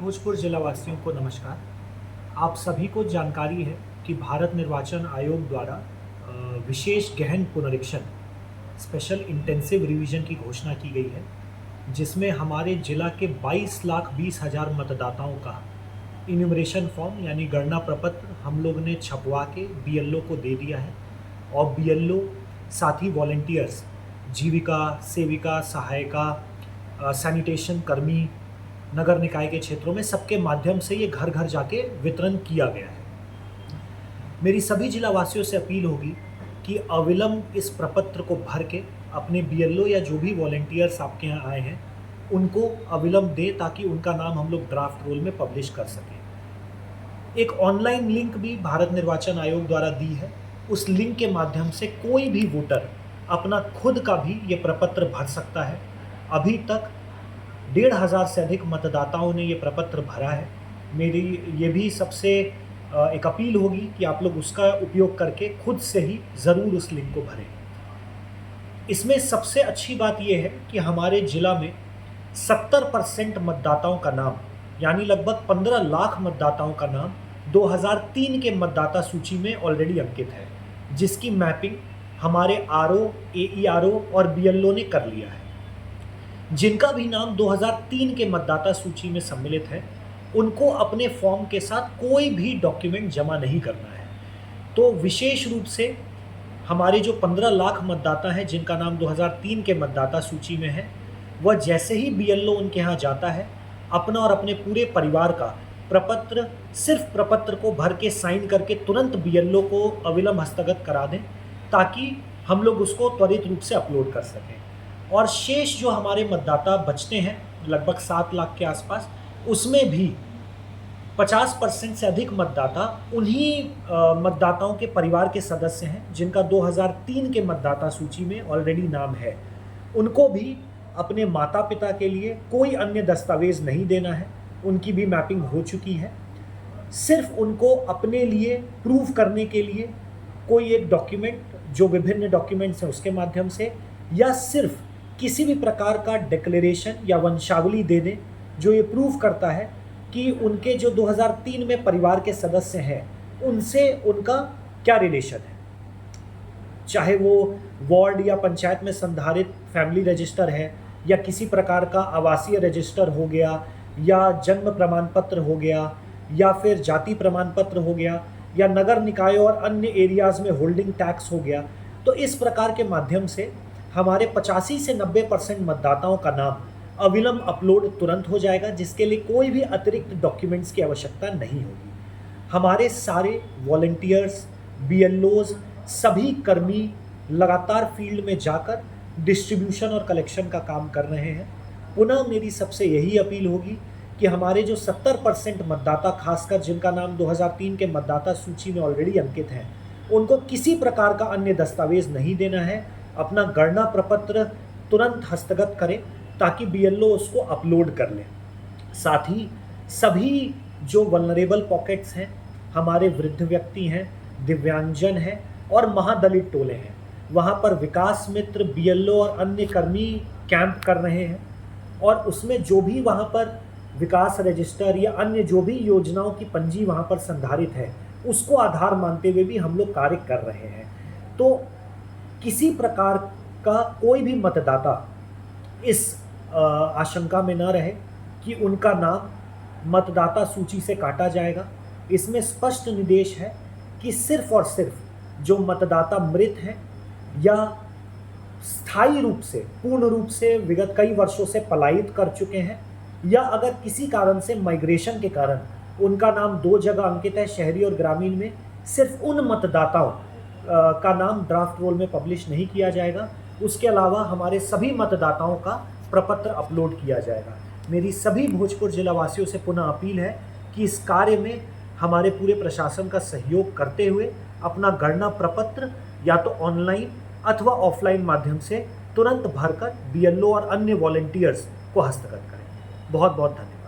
भोजपुर जिला वासियों को नमस्कार। आप सभी को जानकारी है कि भारत निर्वाचन आयोग द्वारा विशेष गहन पुनरीक्षण स्पेशल इंटेंसिव रिवीजन की घोषणा की गई है, जिसमें हमारे जिला के 22,20,000 मतदाताओं का इन्यूमरेशन फॉर्म यानी गणना प्रपत्र हम लोग ने छपवा के बीएलओ को दे दिया है। और बीएलओ साथ ही वॉलंटियर्स, जीविका, सेविका, सहायिका, सैनिटेशन कर्मी, नगर निकाय के क्षेत्रों में सबके माध्यम से ये घर घर जाके वितरण किया गया है। मेरी सभी जिला वासियों से अपील होगी कि अविलंब इस प्रपत्र को भर के अपने बीएलओ या जो भी वॉलंटियर्स आपके यहाँ आए हैं उनको अविलंब दें, ताकि उनका नाम हम लोग ड्राफ्ट रोल में पब्लिश कर सकें। एक ऑनलाइन लिंक भी भारत निर्वाचन आयोग द्वारा दी है। उस लिंक के माध्यम से कोई भी वोटर अपना खुद का भी ये प्रपत्र भर सकता है। अभी तक 1,500 से अधिक मतदाताओं ने ये प्रपत्र भरा है। मेरी ये भी सबसे एक अपील होगी कि आप लोग उसका उपयोग करके खुद से ही ज़रूर उस लिंक को भरें। इसमें सबसे अच्छी बात यह है कि हमारे ज़िला में 70% मतदाताओं का नाम, यानी लगभग 15 लाख मतदाताओं का नाम 2003 के मतदाता सूची में ऑलरेडी अंकित है, जिसकी मैपिंग हमारे आरओ, एईआरओ और बीएलओ ने कर लिया है। जिनका भी नाम 2003 के मतदाता सूची में सम्मिलित है, उनको अपने फॉर्म के साथ कोई भी डॉक्यूमेंट जमा नहीं करना है। तो विशेष रूप से हमारे जो 15 लाख मतदाता हैं जिनका नाम 2003 के मतदाता सूची में है, वह जैसे ही बीएलओ उनके यहाँ जाता है, अपना और अपने पूरे परिवार का प्रपत्र, सिर्फ प्रपत्र को भर के साइन करके तुरंत बीएलओ को अविलंब हस्तगत करा दें, ताकि हम लोग उसको त्वरित रूप से अपलोड कर सकें। और शेष जो हमारे मतदाता बचते हैं, लगभग 7 लाख के आसपास, उसमें भी 50% से अधिक मतदाता उन्हीं मतदाताओं के परिवार के सदस्य हैं जिनका 2003 के मतदाता सूची में ऑलरेडी नाम है। उनको भी अपने माता पिता के लिए कोई अन्य दस्तावेज़ नहीं देना है, उनकी भी मैपिंग हो चुकी है। सिर्फ उनको अपने लिए प्रूव करने के लिए कोई एक डॉक्यूमेंट, जो विभिन्न डॉक्यूमेंट्स हैं उसके माध्यम से, या सिर्फ किसी भी प्रकार का डिक्लेरेशन या वंशावली दे दें जो ये प्रूव करता है कि उनके जो 2003 में परिवार के सदस्य हैं उनसे उनका क्या रिलेशन है। चाहे वो वार्ड या पंचायत में संधारित फैमिली रजिस्टर है, या किसी प्रकार का आवासीय रजिस्टर हो गया, या जन्म प्रमाण पत्र हो गया, या फिर जाति प्रमाण पत्र हो गया, या नगर निकाय और अन्य एरियाज़ में होल्डिंग टैक्स हो गया। तो इस प्रकार के माध्यम से हमारे 85 से 90% मतदाताओं का नाम अविलंब अपलोड तुरंत हो जाएगा, जिसके लिए कोई भी अतिरिक्त डॉक्यूमेंट्स की आवश्यकता नहीं होगी। हमारे सारे वॉलंटियर्स, बीएलओज, सभी कर्मी लगातार फील्ड में जाकर डिस्ट्रीब्यूशन और कलेक्शन का काम कर रहे हैं। पुनः मेरी सबसे यही अपील होगी कि हमारे जो 70% मतदाता, खासकर जिनका नाम 2003 के मतदाता सूची में ऑलरेडी अंकित हैं, उनको किसी प्रकार का अन्य दस्तावेज़ नहीं देना है। अपना गणना प्रपत्र तुरंत हस्तगत करें ताकि बीएलओ उसको अपलोड कर लें। साथ ही सभी जो वल्नरेबल पॉकेट्स हैं, हमारे वृद्ध व्यक्ति हैं, दिव्यांगजन हैं और महादलित टोले हैं, वहाँ पर विकास मित्र, बीएलओ और अन्य कर्मी कैंप कर रहे हैं। और उसमें जो भी वहाँ पर विकास रजिस्टर या अन्य जो भी योजनाओं की पंजी वहाँ पर संधारित है, उसको आधार मानते हुए भी हम लोग कार्य कर रहे हैं। तो किसी प्रकार का कोई भी मतदाता इस आशंका में न रहे कि उनका नाम मतदाता सूची से काटा जाएगा। इसमें स्पष्ट निर्देश है कि सिर्फ और सिर्फ जो मतदाता मृत हैं या स्थायी रूप से, पूर्ण रूप से विगत कई वर्षों से पलायित कर चुके हैं, या अगर किसी कारण से माइग्रेशन के कारण उनका नाम 2 जगह अंकित है, शहरी और ग्रामीण में, सिर्फ उन मतदाताओं का नाम ड्राफ्ट रोल में पब्लिश नहीं किया जाएगा। उसके अलावा हमारे सभी मतदाताओं का प्रपत्र अपलोड किया जाएगा। मेरी सभी भोजपुर जिला वासियों से पुनः अपील है कि इस कार्य में हमारे पूरे प्रशासन का सहयोग करते हुए अपना गणना प्रपत्र या तो ऑनलाइन अथवा ऑफलाइन माध्यम से तुरंत भरकर बीएलओ और अन्य वॉलंटियर्स को हस्तगत करें। बहुत बहुत धन्यवाद।